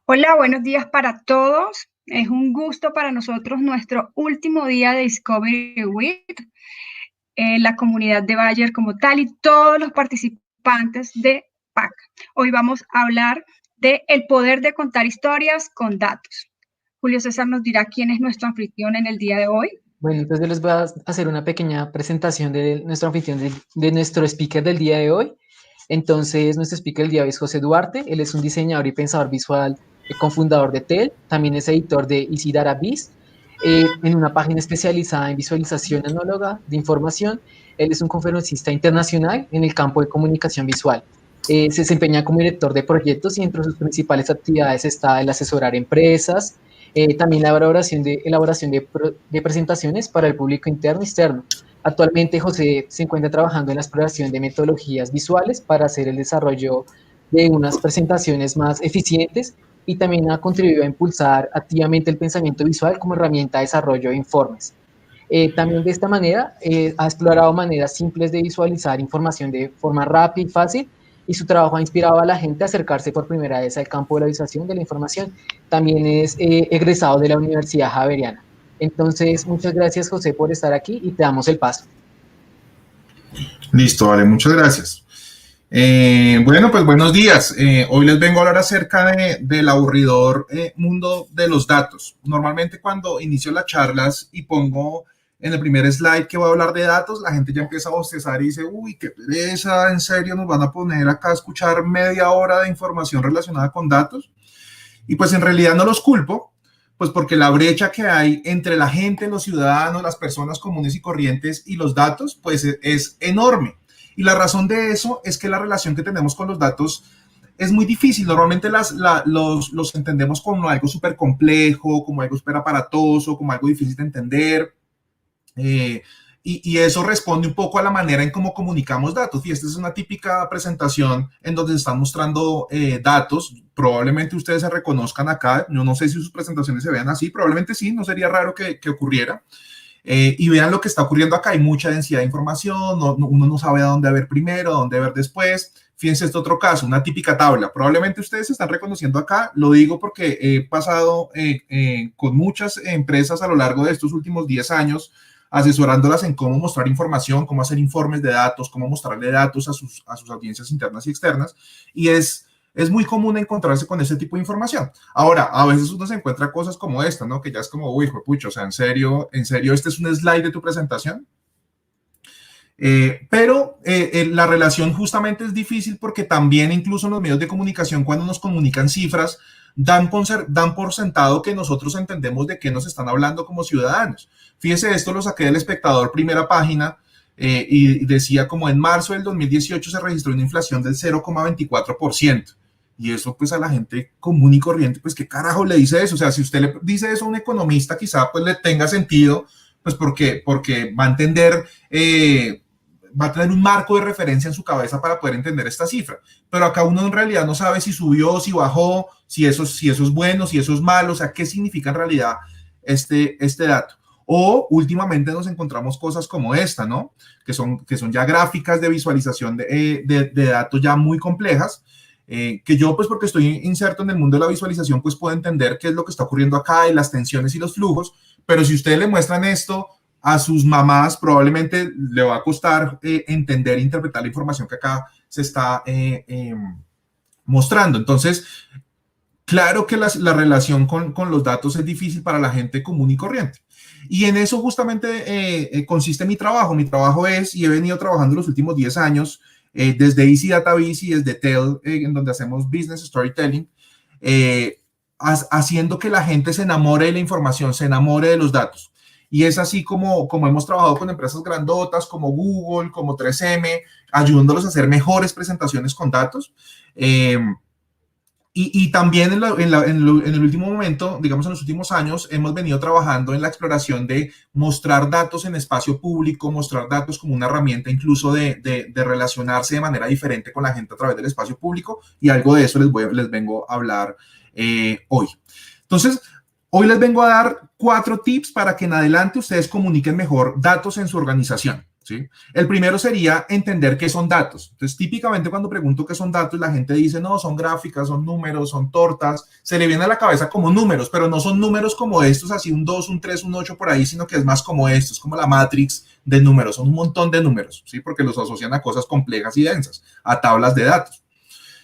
Hola, buenos días para todos. Es un gusto para nosotros nuestro último día de Discovery Week, la comunidad de Bayer como tal y todos los participantes de PAC. Hoy vamos a hablar de el poder de contar historias con datos. Julio César nos dirá quién es nuestro anfitrión en el día de hoy. Bueno, entonces yo les voy a hacer una pequeña presentación de nuestro anfitrión, de nuestro speaker del día de hoy. Entonces, nuestro speaker del día de hoy es José Duarte. Él es un diseñador y pensador visual, cofundador de TEL. También es editor de Isidara Biz, en una página especializada en visualización análoga de información. Él es un conferencista internacional en el campo de comunicación visual. Se desempeña como director de proyectos y entre sus principales actividades está el asesorar empresas, también la elaboración de presentaciones para el público interno y externo. Actualmente José se encuentra trabajando en la exploración de metodologías visuales para hacer el desarrollo de unas presentaciones más eficientes y también ha contribuido a impulsar activamente el pensamiento visual como herramienta de desarrollo de informes. También de esta manera ha explorado maneras simples de visualizar información de forma rápida y fácil, y su trabajo ha inspirado a la gente a acercarse por primera vez al campo de la visualización de la información. También es egresado de la Universidad Javeriana. Entonces, muchas gracias, José, por estar aquí y te damos el paso. Listo, vale, muchas gracias. Bueno, pues buenos días. Hoy les vengo a hablar acerca del aburridor mundo de los datos. Normalmente cuando inicio las charlas y pongo en el primer slide que voy a hablar de datos, la gente ya empieza a bostezar y dice, uy, qué pereza, en serio, nos van a poner acá a escuchar media hora de información relacionada con datos. Y pues en realidad no los culpo, pues porque la brecha que hay entre la gente, los ciudadanos, las personas comunes y corrientes y los datos, pues es enorme. Y la razón de eso es que la relación que tenemos con los datos es muy difícil. Normalmente los entendemos como algo súper complejo, como algo súper aparatoso, como algo difícil de entender. Eh, y eso responde un poco a la manera en cómo comunicamos datos. Y esta es una típica presentación en donde se están mostrando datos. Probablemente ustedes se reconozcan acá. Yo no sé si sus presentaciones se vean así. Probablemente sí, no sería raro que ocurriera. Y vean lo que está ocurriendo acá. Hay mucha densidad de información. Uno no sabe a dónde ver primero, a dónde ver después. Fíjense este otro caso, una típica tabla. Probablemente ustedes se están reconociendo acá. Lo digo porque he pasado con muchas empresas a lo largo de estos últimos 10 años asesorándolas en cómo mostrar información, cómo hacer informes de datos, cómo mostrarle datos a sus audiencias internas y externas. Y es muy común encontrarse con ese tipo de información. Ahora, a veces uno se encuentra cosas como esta, ¿no? Que ya es como, uy, pucho, o sea, en serio, este es un slide de tu presentación. Pero la relación justamente es difícil porque también incluso en los medios de comunicación, cuando nos comunican cifras, dan por sentado que nosotros entendemos de qué nos están hablando como ciudadanos. Fíjese, esto lo saqué del Espectador, primera página, y decía como en marzo del 2018 se registró una inflación del 0,24%. Y eso pues a la gente común y corriente, pues qué carajo le dice eso. O sea, si usted le dice eso a un economista, quizá pues le tenga sentido, pues porque va a entender... va a tener un marco de referencia en su cabeza para poder entender esta cifra. Pero acá uno en realidad no sabe si subió, si bajó, si eso es bueno, si eso es malo, o sea, qué significa en realidad este dato. O últimamente nos encontramos cosas como esta, ¿no? Que son ya gráficas de visualización de datos ya muy complejas, que yo, pues porque estoy inserto en el mundo de la visualización, pues puedo entender qué es lo que está ocurriendo acá y las tensiones y los flujos, pero si ustedes le muestran esto a sus mamás, probablemente le va a costar entender e interpretar la información que acá se está mostrando. Entonces, claro que la relación con los datos es difícil para la gente común y corriente. Y en eso justamente consiste mi trabajo. Mi trabajo es, y he venido trabajando los últimos 10 años, desde Easy Database y desde TEL, en donde hacemos Business Storytelling, haciendo que la gente se enamore de la información, se enamore de los datos. Y es así como hemos trabajado con empresas grandotas como Google, como 3M, ayudándolos a hacer mejores presentaciones con datos. Y también en el último momento, digamos en los últimos años, hemos venido trabajando en la exploración de mostrar datos en espacio público, mostrar datos como una herramienta incluso de relacionarse de manera diferente con la gente a través del espacio público, y algo de eso les vengo a hablar hoy. Entonces, hoy les vengo a dar 4 tips para que en adelante ustedes comuniquen mejor datos en su organización. ¿sí? El primero sería entender qué son datos. Entonces, típicamente cuando pregunto qué son datos, la gente dice, no, son gráficas, son números, son tortas. Se le viene a la cabeza como números, pero no son números como estos, así un 2, un 3, un 8 por ahí, sino que es más como estos, como la matrix de números. Son un montón de números, ¿sí? Porque los asocian a cosas complejas y densas, a tablas de datos.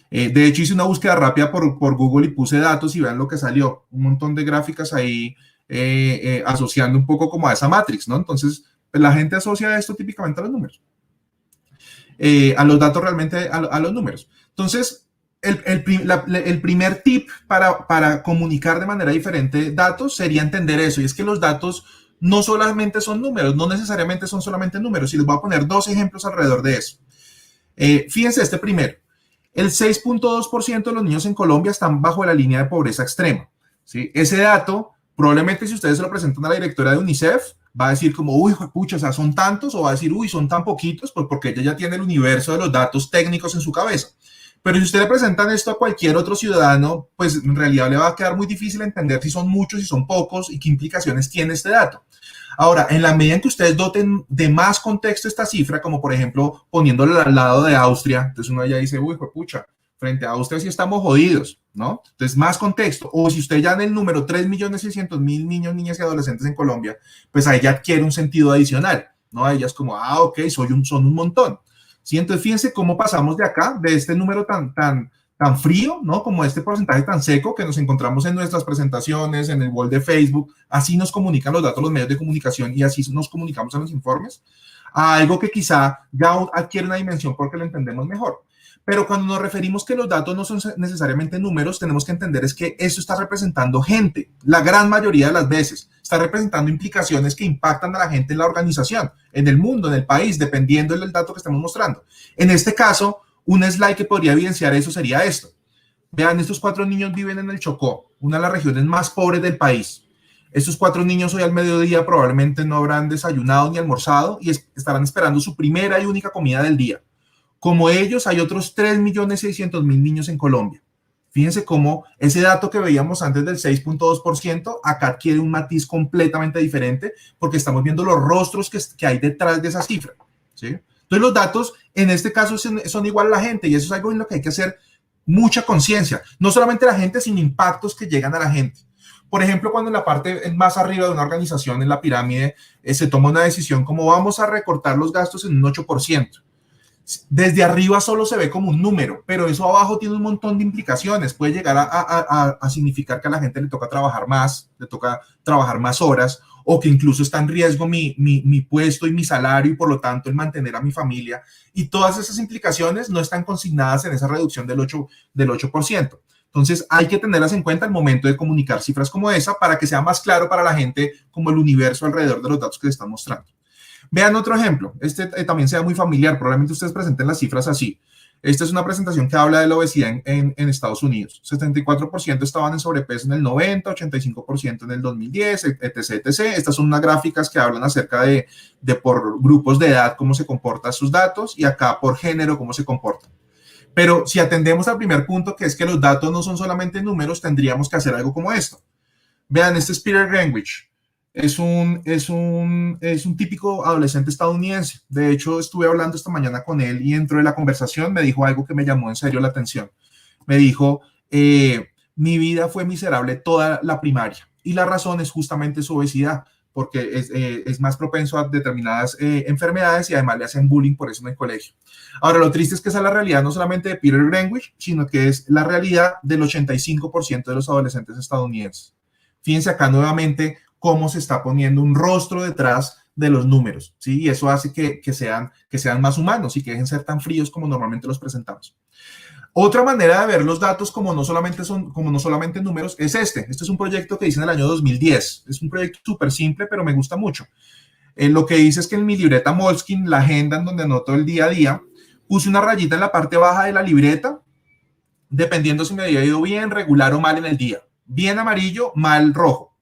De hecho, hice una búsqueda rápida por Google y puse datos y vean lo que salió. Un montón de gráficas ahí asociando un poco como a esa matrix, ¿no? Entonces, pues la gente asocia esto típicamente a los números. A los datos realmente a los números. Entonces, el primer tip para comunicar de manera diferente datos sería entender eso, y es que los datos no solamente son números, no necesariamente son solamente números, y les voy a poner 2 ejemplos alrededor de eso. Fíjense este primero. El 6.2% de los niños en Colombia están bajo la línea de pobreza extrema, ¿sí? Ese dato, probablemente si ustedes se lo presentan a la directora de UNICEF, va a decir como, uy, pucha, o sea, son tantos, o va a decir, uy, son tan poquitos, pues porque ella ya tiene el universo de los datos técnicos en su cabeza. Pero si usted le presentan esto a cualquier otro ciudadano, pues en realidad le va a quedar muy difícil entender si son muchos, si son pocos y qué implicaciones tiene este dato. Ahora, en la medida en que ustedes doten de más contexto esta cifra, como por ejemplo poniéndole al lado de Austria, entonces uno ya dice, uy, pucha, frente a Austria sí estamos jodidos, ¿no? Entonces, más contexto. O si usted ya en el número 3.600.000 niños, niñas y adolescentes en Colombia, pues ahí ya adquiere un sentido adicional, ¿no? Ahí ya es como, ok, son un montón. ¿Sí? Entonces, fíjense cómo pasamos de acá, de este número tan frío, ¿no? Como este porcentaje tan seco que nos encontramos en nuestras presentaciones, en el wall de Facebook, así nos comunican los datos los medios de comunicación y así nos comunicamos en los informes, a algo que quizá ya adquiere una dimensión porque lo entendemos mejor. Pero cuando nos referimos que los datos no son necesariamente números, tenemos que entender es que eso está representando gente, la gran mayoría de las veces. Está representando implicaciones que impactan a la gente en la organización, en el mundo, en el país, dependiendo del dato que estamos mostrando. En este caso, un slide que podría evidenciar eso sería esto. Vean, estos 4 niños viven en el Chocó, una de las regiones más pobres del país. Estos 4 niños hoy al mediodía probablemente no habrán desayunado ni almorzado y estarán esperando su primera y única comida del día. Como ellos, hay otros 3.600.000 niños en Colombia. Fíjense cómo ese dato que veíamos antes del 6.2%, acá adquiere un matiz completamente diferente porque estamos viendo los rostros que hay detrás de esa cifra, ¿sí? Entonces, los datos en este caso son igual a la gente y eso es algo en lo que hay que hacer mucha conciencia. No solamente la gente, sino impactos que llegan a la gente. Por ejemplo, cuando en la parte más arriba de una organización, en la pirámide, se toma una decisión como vamos a recortar los gastos en un 8%. Desde arriba solo se ve como un número, pero eso abajo tiene un montón de implicaciones. Puede llegar a significar que a la gente le toca trabajar más horas, o que incluso está en riesgo mi puesto y mi salario y por lo tanto el mantener a mi familia. Y todas esas implicaciones no están consignadas en esa reducción del 8%. Entonces hay que tenerlas en cuenta al momento de comunicar cifras como esa para que sea más claro para la gente como el universo alrededor de los datos que les están mostrando. Vean otro ejemplo, este también sea muy familiar, probablemente ustedes presenten las cifras así. Esta es una presentación que habla de la obesidad en Estados Unidos. 74% estaban en sobrepeso en el 90, 85% en el 2010, etc, etc. Estas son unas gráficas que hablan acerca de por grupos de edad cómo se comportan sus datos y acá por género cómo se comportan. Pero si atendemos al primer punto, que es que los datos no son solamente números, tendríamos que hacer algo como esto. Vean, este es Peter Greenwich. Es un típico adolescente estadounidense. De hecho, estuve hablando esta mañana con él y dentro de la conversación me dijo algo que me llamó en serio la atención. Me dijo, mi vida fue miserable toda la primaria y la razón es justamente su obesidad, porque es más propenso a determinadas enfermedades y además le hacen bullying por eso en el colegio. Ahora, lo triste es que esa es la realidad no solamente de Peter Greenwich, sino que es la realidad del 85% de los adolescentes estadounidenses. Fíjense acá nuevamente cómo se está poniendo un rostro detrás de los números, ¿sí? Y eso hace que sean más humanos y que dejen ser tan fríos como normalmente los presentamos. Otra manera de ver los datos como no solamente números es este. Este es un proyecto que hice en el año 2010. Es un proyecto súper simple, pero me gusta mucho. Lo que hice es que en mi libreta Moleskine, la agenda en donde anoto el día a día, puse una rayita en la parte baja de la libreta, dependiendo si me había ido bien, regular o mal en el día. Bien amarillo, mal rojo.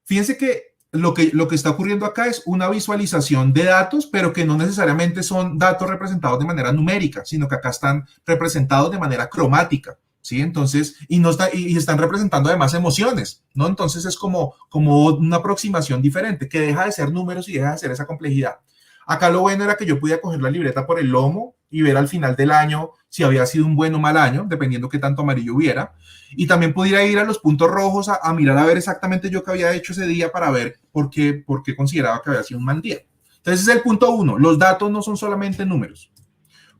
Fíjense que lo que está ocurriendo acá es una visualización de datos, pero que no necesariamente son datos representados de manera numérica, sino que acá están representados de manera cromática, ¿sí? Entonces, y están representando además emociones, ¿no? Entonces es como una aproximación diferente, que deja de ser números y deja de ser esa complejidad. Acá lo bueno era que yo podía coger la libreta por el lomo y ver al final del año si había sido un buen o mal año, dependiendo qué tanto amarillo hubiera. Y también podía ir a los puntos rojos a mirar a ver exactamente yo qué había hecho ese día para ver por qué consideraba que había sido un mal día. Entonces, ese es el punto 1. Los datos no son solamente números.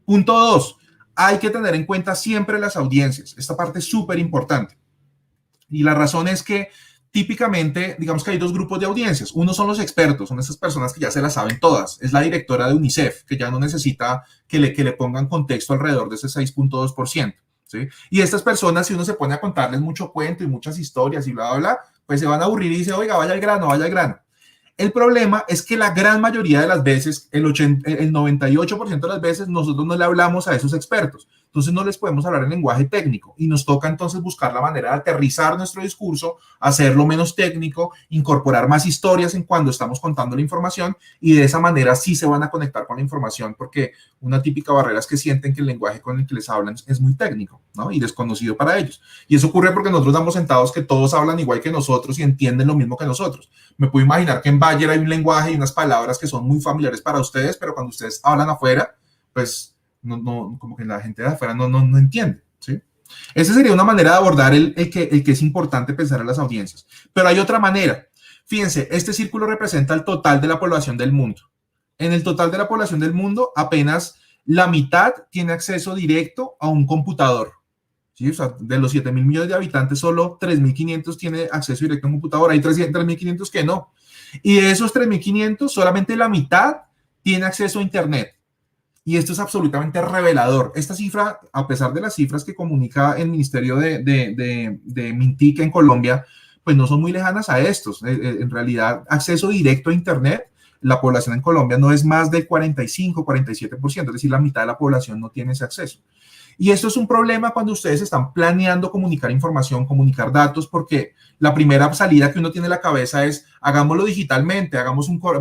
Punto 2. Hay que tener en cuenta siempre las audiencias. Esta parte es súper importante. Y la razón es que típicamente, digamos que hay 2 grupos de audiencias. Uno son los expertos, son esas personas que ya se las saben todas. Es la directora de UNICEF, que ya no necesita que le pongan contexto alrededor de ese 6.2%. ¿Sí? Y estas personas, si uno se pone a contarles mucho cuento y muchas historias y bla, bla, bla, pues se van a aburrir y dice, oiga, vaya al grano, vaya al grano. El problema es que la gran mayoría de las veces, el 98% de las veces, nosotros no le hablamos a esos expertos. Entonces no les podemos hablar en lenguaje técnico y nos toca entonces buscar la manera de aterrizar nuestro discurso, hacerlo menos técnico, incorporar más historias en cuando estamos contando la información y de esa manera sí se van a conectar con la información, porque una típica barrera es que sienten que el lenguaje con el que les hablan es muy técnico, ¿no? Y desconocido para ellos. Y eso ocurre porque nosotros damos sentados que todos hablan igual que nosotros y entienden lo mismo que nosotros. Me puedo imaginar que en Bayer hay un lenguaje y unas palabras que son muy familiares para ustedes, pero cuando ustedes hablan afuera, pues no, como que la gente de afuera no entiende, ¿sí? Esa sería una manera de abordar el que es importante pensar en las audiencias. Pero hay otra manera. Fíjense, este círculo representa el total de la población del mundo. En el total de la población del mundo, apenas la mitad tiene acceso directo a un computador. ¿Sí? O sea, de los 7.000 millones de habitantes, solo 3.500 tiene acceso directo a un computador. Hay 3.500 que no. Y de esos 3.500, solamente la mitad tiene acceso a Internet. Y esto es absolutamente revelador. Esta cifra, a pesar de las cifras que comunica el Ministerio de Mintic en Colombia, pues no son muy lejanas a estos. En realidad, acceso directo a Internet, la población en Colombia no es más del 45-47%, es decir, la mitad de la población no tiene ese acceso. Y esto es un problema cuando ustedes están planeando comunicar información, comunicar datos, porque la primera salida que uno tiene en la cabeza es hagámoslo digitalmente,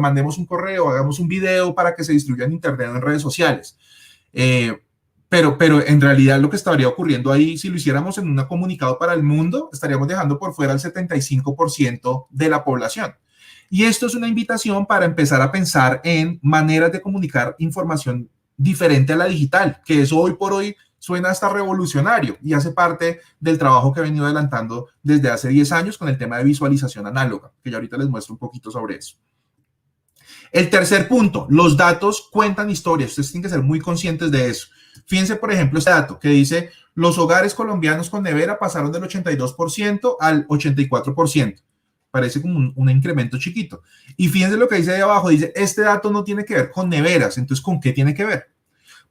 mandemos un correo, hagamos un video para que se distribuya en Internet o en redes sociales. Pero en realidad lo que estaría ocurriendo ahí, si lo hiciéramos en un comunicado para el mundo, estaríamos dejando por fuera el 75% de la población. Y esto es una invitación para empezar a pensar en maneras de comunicar información diferente a la digital, que eso hoy por hoy suena hasta revolucionario y hace parte del trabajo que he venido adelantando desde hace 10 años con el tema de visualización análoga, que ya ahorita les muestro un poquito sobre eso. El tercer punto, los datos cuentan historias. Ustedes tienen que ser muy conscientes de eso. Fíjense, por ejemplo, este dato que dice, los hogares colombianos con nevera pasaron del 82% al 84%. Parece como un incremento chiquito. Y fíjense lo que dice ahí abajo, dice, este dato no tiene que ver con neveras. Entonces, ¿con qué tiene que ver?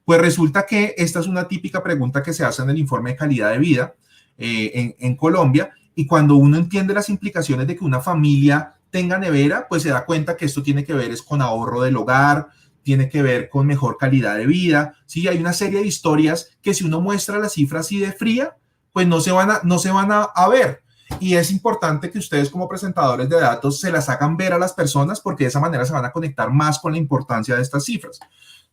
Pues resulta que esta es una típica pregunta que se hace en el informe de calidad de vida en Colombia, y cuando uno entiende las implicaciones de que una familia tenga nevera, pues se da cuenta que esto tiene que ver es con ahorro del hogar, tiene que ver con mejor calidad de vida. Sí, hay una serie de historias que si uno muestra la cifra así de fría, pues no se van a ver. Y es importante que ustedes como presentadores de datos se las hagan ver a las personas, porque de esa manera se van a conectar más con la importancia de estas cifras.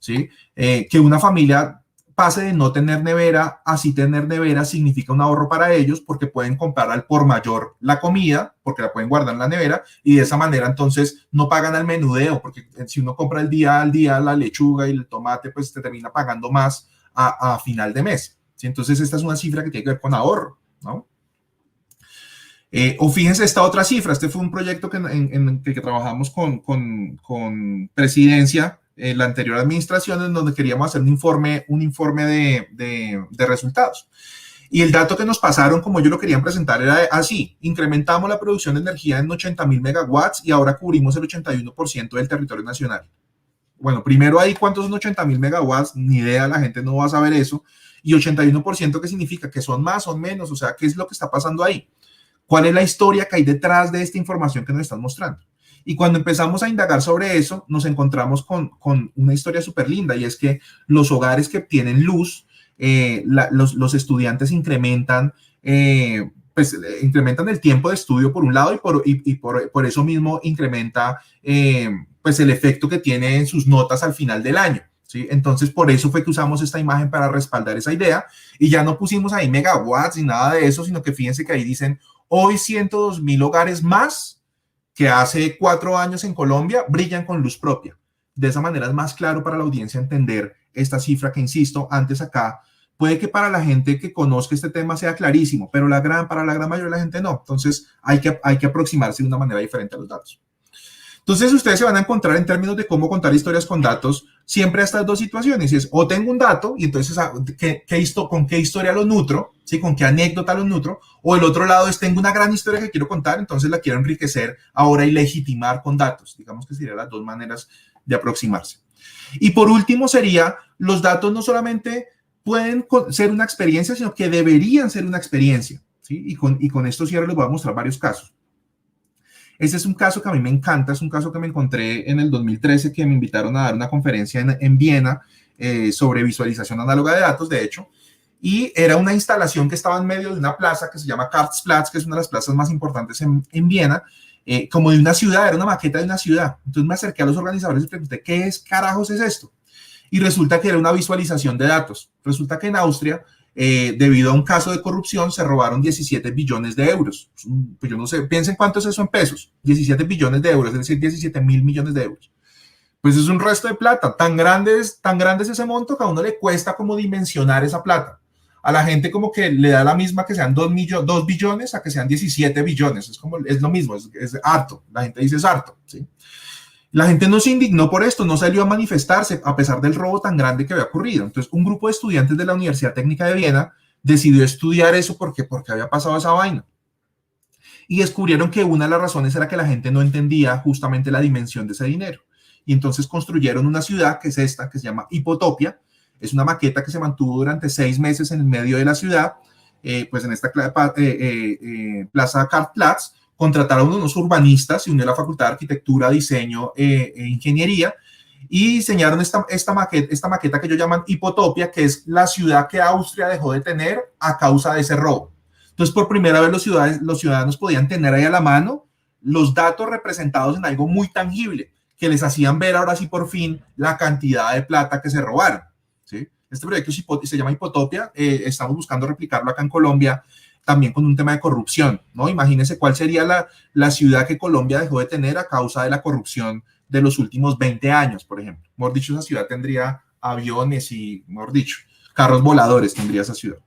¿Sí? Que una familia pase de no tener nevera a sí tener nevera significa un ahorro para ellos, porque pueden comprar al por mayor la comida, porque la pueden guardar en la nevera, y de esa manera entonces no pagan al menudeo, porque si uno compra el día al día la lechuga y el tomate, pues te termina pagando más a final de mes. ¿Sí? Entonces esta es una cifra que tiene que ver con ahorro, ¿no? O fíjense esta otra cifra. Este fue un proyecto en que trabajamos con Presidencia, la anterior administración, en donde queríamos hacer un informe de resultados. Y el dato que nos pasaron, como ellos lo querían presentar, era así: incrementamos la producción de energía en 80.000 megawatts y ahora cubrimos el 81% del territorio nacional. Bueno, primero ahí, ¿cuántos son 80.000 megawatts? Ni idea, la gente no va a saber eso. Y 81%, ¿qué significa? ¿Que son más, son menos? O sea, ¿qué es lo que está pasando ahí? ¿Cuál es la historia que hay detrás de esta información que nos están mostrando? Y cuando empezamos a indagar sobre eso, nos encontramos con una historia súper linda, y es que los hogares que tienen luz, los estudiantes incrementan el tiempo de estudio por un lado, y por eso mismo incrementa pues el efecto que tiene en sus notas al final del año. ¿Sí? Entonces, por eso fue que usamos esta imagen para respaldar esa idea, y ya no pusimos ahí megawatts ni nada de eso, sino que fíjense que ahí dicen, hoy 102.000 hogares más que hace 4 años en Colombia brillan con luz propia. De esa manera es más claro para la audiencia entender esta cifra que, insisto, antes acá, puede que para la gente que conozca este tema sea clarísimo, pero para la gran mayoría de la gente no. Entonces hay que aproximarse de una manera diferente a los datos. Entonces ustedes se van a encontrar en términos de cómo contar historias con datos siempre a estas dos situaciones. Y es, o tengo un dato y entonces con qué historia lo nutro, ¿sí? Con qué anécdota lo nutro, o el otro lado es tengo una gran historia que quiero contar, entonces la quiero enriquecer ahora y legitimar con datos. Digamos que serían las dos maneras de aproximarse. Y por último sería, los datos no solamente pueden ser una experiencia, sino que deberían ser una experiencia, ¿sí? Y con esto cierro les voy a mostrar varios casos. Este es un caso que a mí me encanta, es un caso que me encontré en el 2013 que me invitaron a dar una conferencia en Viena sobre visualización análoga de datos, de hecho, y era una instalación que estaba en medio de una plaza que se llama Karlsplatz, que es una de las plazas más importantes en Viena, como de una ciudad, era una maqueta de una ciudad. Entonces me acerqué a los organizadores y pregunté, ¿qué carajos es esto? Y resulta que era una visualización de datos. Resulta que en Austria, debido a un caso de corrupción, se robaron 17 billones de euros. Pues yo no sé, piensen cuánto es eso en pesos. 17 billones de euros, es decir, 17.000 millones de euros. Pues es un resto de plata. Tan grande es ese monto que a uno le cuesta como dimensionar esa plata. A la gente como que le da la misma que sean 2 billones a que sean 17 billones. Es lo mismo, es harto. La gente dice es harto, ¿sí? La gente no se indignó por esto, no salió a manifestarse a pesar del robo tan grande que había ocurrido. Entonces, un grupo de estudiantes de la Universidad Técnica de Viena decidió estudiar eso porque había pasado esa vaina. Y descubrieron que una de las razones era que la gente no entendía justamente la dimensión de ese dinero. Y entonces construyeron una ciudad, que es esta, que se llama Hipotopia. Es una maqueta que se mantuvo durante 6 meses en el medio de la ciudad, pues en esta plaza Karlsplatz. Contrataron unos urbanistas, se unió la Facultad de Arquitectura, Diseño e Ingeniería y diseñaron esta maqueta que ellos llaman Hipotopia, que es la ciudad que Austria dejó de tener a causa de ese robo. Entonces, por primera vez los ciudadanos podían tener ahí a la mano los datos representados en algo muy tangible, que les hacían ver ahora sí por fin la cantidad de plata que se robaron, ¿sí? Este proyecto se llama Hipotopia, estamos buscando replicarlo acá en Colombia, también con un tema de corrupción, ¿no? Imagínense cuál sería la ciudad que Colombia dejó de tener a causa de la corrupción de los últimos 20 años, por ejemplo. Mejor dicho, esa ciudad tendría aviones y, mejor dicho, carros voladores tendría esa ciudad.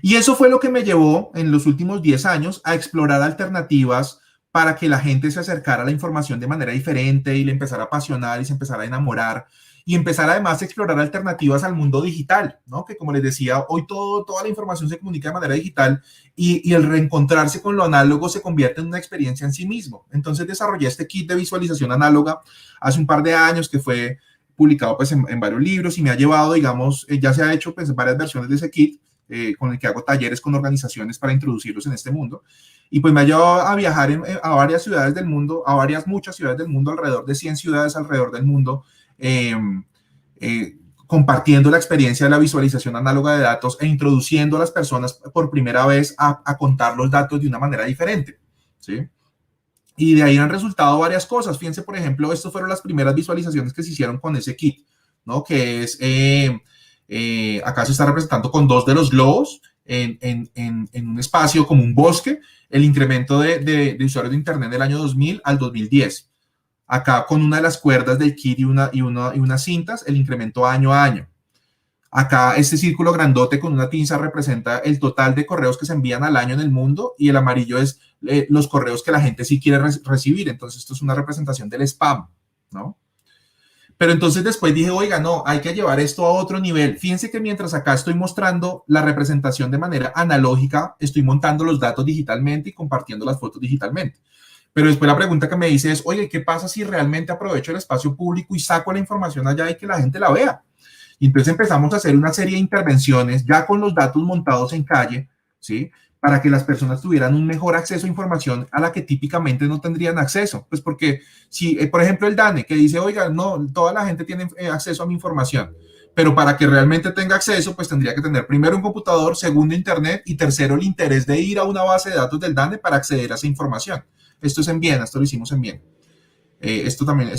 Y eso fue lo que me llevó en los últimos 10 años a explorar alternativas para que la gente se acercara a la información de manera diferente y le empezara a apasionar y se empezara a enamorar y empezar además a explorar alternativas al mundo digital, ¿no? Que como les decía, hoy toda la información se comunica de manera digital y el reencontrarse con lo análogo se convierte en una experiencia en sí mismo. Entonces desarrollé este kit de visualización análoga hace un par de años que fue publicado pues en varios libros y me ha llevado, digamos, ya se ha hecho pues varias versiones de ese kit con el que hago talleres con organizaciones para introducirlos en este mundo. Y pues me ha llevado a viajar a varias ciudades del mundo, muchas ciudades del mundo, alrededor de 100 ciudades alrededor del mundo, compartiendo la experiencia de la visualización análoga de datos e introduciendo a las personas por primera vez a contar los datos de una manera diferente, ¿sí? Y de ahí han resultado varias cosas. Fíjense, por ejemplo, estas fueron las primeras visualizaciones que se hicieron con ese kit, ¿no? Que es, acá se está representando con 2 de los globos en un espacio como un bosque, el incremento de usuarios de Internet del año 2000 al 2010. Acá con una de las cuerdas del kit y unas cintas, el incremento año a año. Acá este círculo grandote con una pinza representa el total de correos que se envían al año en el mundo y el amarillo es los correos que la gente sí quiere recibir. Entonces esto es una representación del spam, ¿no? Pero entonces después dije, oiga, no, hay que llevar esto a otro nivel. Fíjense que mientras acá estoy mostrando la representación de manera analógica, estoy montando los datos digitalmente y compartiendo las fotos digitalmente. Pero después la pregunta que me dice es, oye, ¿qué pasa si realmente aprovecho el espacio público y saco la información allá y que la gente la vea? Y entonces empezamos a hacer una serie de intervenciones ya con los datos montados en calle, ¿sí? Para que las personas tuvieran un mejor acceso a información a la que típicamente no tendrían acceso. Pues porque si, por ejemplo, el DANE que dice, oiga, no, toda la gente tiene acceso a mi información, pero para que realmente tenga acceso, pues tendría que tener primero un computador, segundo internet y tercero el interés de ir a una base de datos del DANE para acceder a esa información. Esto es en Viena, esto lo hicimos en Viena. Esto también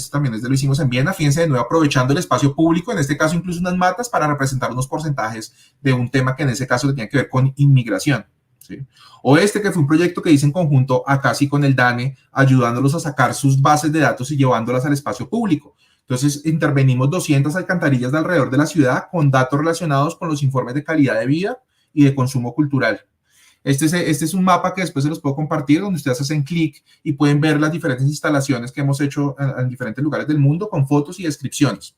lo hicimos en Viena, fíjense de nuevo aprovechando el espacio público, en este caso incluso unas matas para representar unos porcentajes de un tema que en ese caso tenía que ver con inmigración, ¿sí? O este que fue un proyecto que hice en conjunto acá sí con el DANE, ayudándolos a sacar sus bases de datos y llevándolas al espacio público. Entonces intervenimos 200 alcantarillas de alrededor de la ciudad con datos relacionados con los informes de calidad de vida y de consumo cultural. Este es un mapa que después se los puedo compartir, donde ustedes hacen clic y pueden ver las diferentes instalaciones que hemos hecho en diferentes lugares del mundo con fotos y descripciones.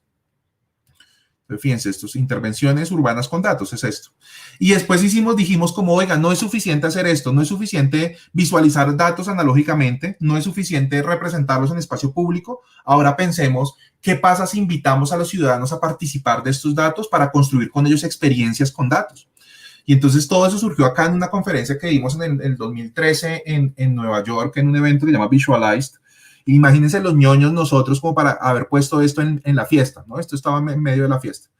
Entonces, fíjense, estas intervenciones urbanas con datos, es esto. Y después dijimos como, oiga, no es suficiente hacer esto, no es suficiente visualizar datos analógicamente, no es suficiente representarlos en espacio público. Ahora pensemos, ¿qué pasa si invitamos a los ciudadanos a participar de estos datos para construir con ellos experiencias con datos? Y entonces todo eso surgió acá en una conferencia que dimos en el 2013 en Nueva York, en un evento que se llama Visualized. Imagínense los ñoños nosotros como para haber puesto esto en la fiesta, ¿no? Esto estaba en medio de la fiesta.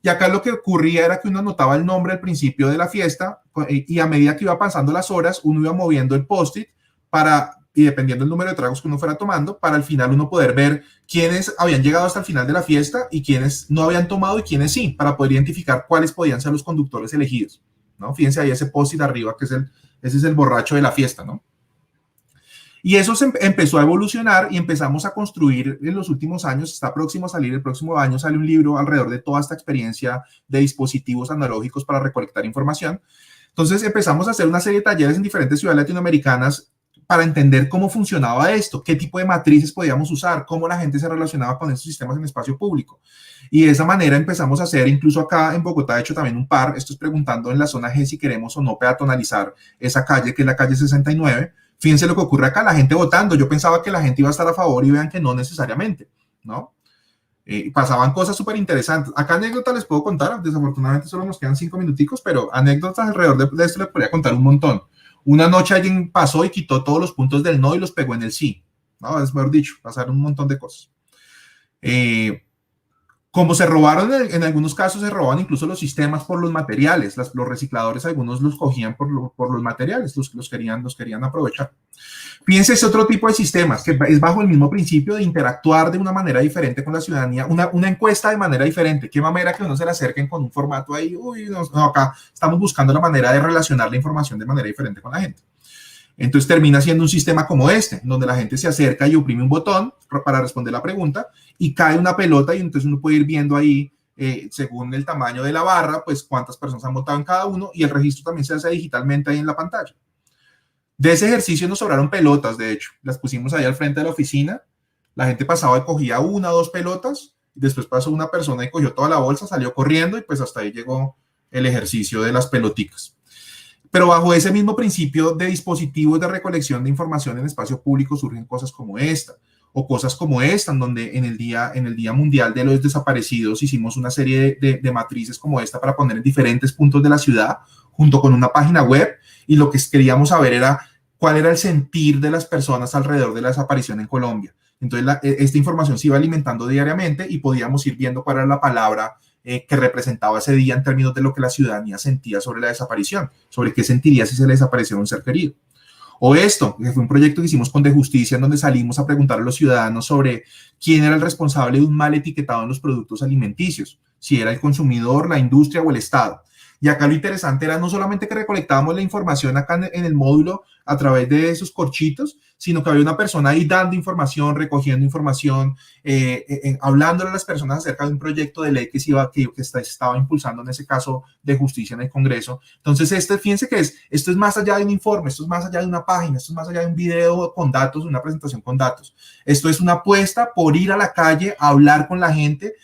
Y acá lo que ocurría era que uno anotaba el nombre al principio de la fiesta y a medida que iba pasando las horas, uno iba moviendo el post-it y dependiendo del número de tragos que uno fuera tomando, para al final uno poder ver quiénes habían llegado hasta el final de la fiesta y quiénes no habían tomado y quiénes sí, para poder identificar cuáles podían ser los conductores elegidos, ¿no? Fíjense ahí ese post-it arriba, que ese es el borracho de la fiesta, ¿no? Y eso empezó a evolucionar y empezamos a construir en los últimos años. Está próximo a salir, el próximo año sale un libro alrededor de toda esta experiencia de dispositivos analógicos para recolectar información. Entonces empezamos a hacer una serie de talleres en diferentes ciudades latinoamericanas para entender cómo funcionaba esto, qué tipo de matrices podíamos usar, cómo la gente se relacionaba con estos sistemas en espacio público. Y de esa manera empezamos a hacer, incluso acá en Bogotá, he hecho también un par, esto es preguntando en la zona G si queremos o no peatonalizar esa calle, que es la calle 69. Fíjense lo que ocurre acá, la gente votando. Yo pensaba que la gente iba a estar a favor y vean que no necesariamente, ¿no? Pasaban cosas súper interesantes. Acá anécdotas les puedo contar, desafortunadamente solo nos quedan 5 minuticos, pero anécdotas alrededor de esto les podría contar un montón. Una noche alguien pasó y quitó todos los puntos del no y los pegó en el sí, ¿no? Es mejor dicho, pasaron un montón de cosas. Como se robaron, en algunos casos se robaban incluso los sistemas por los materiales, los recicladores algunos los cogían por los materiales, los querían aprovechar. Fíjense, es otro tipo de sistemas que es bajo el mismo principio de interactuar de una manera diferente con la ciudadanía, una encuesta de manera diferente. Qué manera que uno se le acerquen con un formato ahí, no, acá estamos buscando la manera de relacionar la información de manera diferente con la gente. Entonces termina siendo un sistema como este, donde la gente se acerca y oprime un botón para responder la pregunta y cae una pelota y entonces uno puede ir viendo ahí, según el tamaño de la barra, pues cuántas personas han votado en cada uno y el registro también se hace digitalmente ahí en la pantalla. De ese ejercicio nos sobraron pelotas, de hecho, las pusimos ahí al frente de la oficina, la gente pasaba y cogía 1 o 2 pelotas, y después pasó una persona y cogió toda la bolsa, salió corriendo y pues hasta ahí llegó el ejercicio de las peloticas. Pero bajo ese mismo principio de dispositivos de recolección de información en espacio público surgen cosas como esta, o cosas como esta, en donde en el Día Mundial de los Desaparecidos hicimos una serie de matrices como esta para poner en diferentes puntos de la ciudad, junto con una página web, y lo que queríamos saber era cuál era el sentir de las personas alrededor de la desaparición en Colombia. Entonces, esta información se iba alimentando diariamente y podíamos ir viendo cuál era la palabra que representaba ese día en términos de lo que la ciudadanía sentía sobre la desaparición, sobre qué sentiría si se le desapareciera un ser querido. O esto, que fue un proyecto que hicimos con De Justicia, en donde salimos a preguntar a los ciudadanos sobre quién era el responsable de un mal etiquetado en los productos alimenticios, si era el consumidor, la industria o el Estado. Y acá lo interesante era no solamente que recolectábamos la información acá en el módulo a través de esos corchitos, sino que había una persona ahí dando información, recogiendo información, hablándole a las personas acerca de un proyecto de ley que se estaba impulsando, en ese caso, de justicia en el Congreso. Entonces, fíjense que esto es más allá de un informe, esto es más allá de una página, esto es más allá de un video con datos, una presentación con datos. Esto es una apuesta por ir a la calle, a hablar con la gente,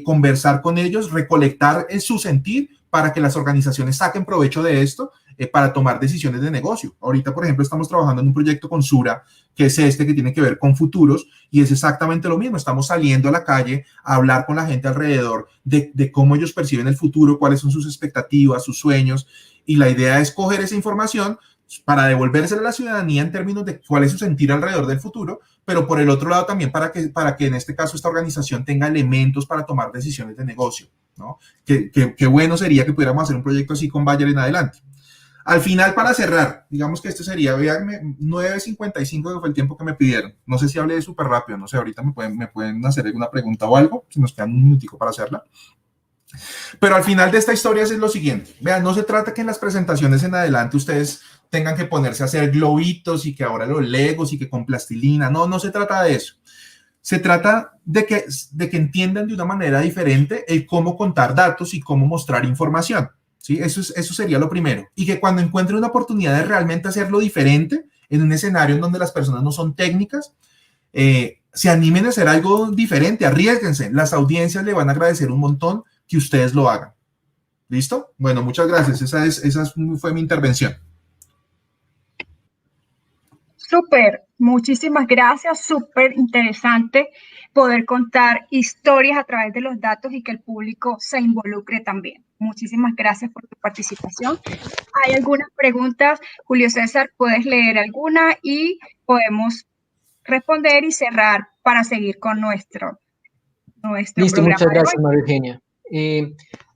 conversar con ellos, recolectar su sentir, para que las organizaciones saquen provecho de esto para tomar decisiones de negocio. Ahorita, por ejemplo, estamos trabajando en un proyecto con Sura, que es que tiene que ver con futuros, y es exactamente lo mismo. Estamos saliendo a la calle a hablar con la gente alrededor de cómo ellos perciben el futuro, cuáles son sus expectativas, sus sueños, y la idea es coger esa información para devolvérsela a la ciudadanía en términos de cuál es su sentir alrededor del futuro, pero por el otro lado también para que en este caso esta organización tenga elementos para tomar decisiones de negocio, ¿no? Qué bueno sería que pudiéramos hacer un proyecto así con Bayer en adelante. Al final, para cerrar, digamos que este sería, véanme, 9:55, que fue el tiempo que me pidieron. No sé si hablé súper rápido, no sé, ahorita me pueden hacer alguna pregunta o algo, si nos queda un minutico para hacerla. Pero al final de esta historia es lo siguiente. Vean, no se trata que en las presentaciones en adelante ustedes tengan que ponerse a hacer globitos y que ahora los legos y que con plastilina. No, no se trata de eso. Se trata de que entiendan de una manera diferente el cómo contar datos y cómo mostrar información. ¿Sí? Eso sería lo primero. Y que cuando encuentren una oportunidad de realmente hacerlo diferente en un escenario en donde las personas no son técnicas, se animen a hacer algo diferente, arriésguense. Las audiencias le van a agradecer un montón que ustedes lo hagan. ¿Listo? Bueno, muchas gracias. Esa fue mi intervención. Súper, muchísimas gracias, súper interesante poder contar historias a través de los datos y que el público se involucre también. Muchísimas gracias por tu participación. Hay algunas preguntas, Julio César, puedes leer alguna y podemos responder y cerrar para seguir con nuestro Listo, programa. muchas gracias, María Eugenia.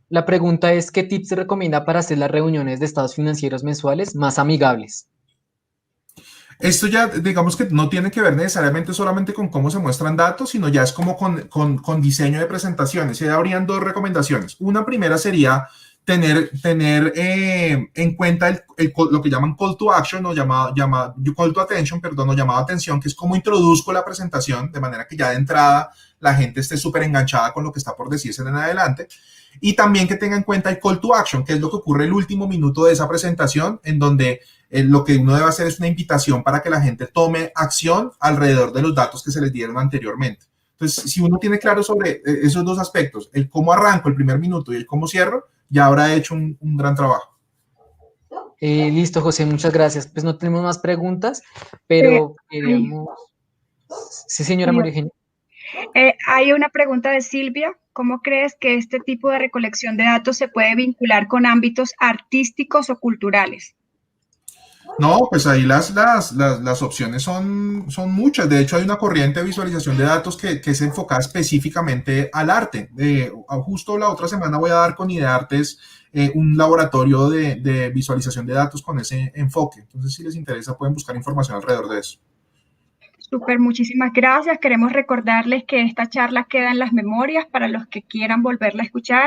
La pregunta es, ¿qué tips se recomienda para hacer las reuniones de estados financieros mensuales más amigables? Esto ya, digamos que no tiene que ver necesariamente solamente con cómo se muestran datos, sino ya es como con diseño de presentaciones. Y habrían dos recomendaciones. Una primera sería tener en cuenta lo que llaman call to action o call to attention, perdón, o llamado atención, que es cómo introduzco la presentación, de manera que ya de entrada la gente esté súper enganchada con lo que está por decirse en adelante. Y también que tenga en cuenta el call to action, que es lo que ocurre el último minuto de esa presentación, en donde lo que uno debe hacer es una invitación para que la gente tome acción alrededor de los datos que se les dieron anteriormente. Entonces, si uno tiene claro sobre esos dos aspectos, el cómo arranco el primer minuto y el cómo cierro, ya habrá hecho un gran trabajo. Listo, José, muchas gracias. Pues no tenemos más preguntas, pero queríamos... Sí, señora María Eugenia. Hay una pregunta de Silvia. ¿Cómo crees que este tipo de recolección de datos se puede vincular con ámbitos artísticos o culturales? No, pues ahí las opciones son muchas. De hecho, hay una corriente de visualización de datos que es enfocada específicamente al arte. Justo la otra semana voy a dar con Ideartes un laboratorio de visualización de datos con ese enfoque. Entonces, si les interesa, pueden buscar información alrededor de eso. Súper, muchísimas gracias. Queremos recordarles que esta charla queda en las memorias para los que quieran volverla a escuchar.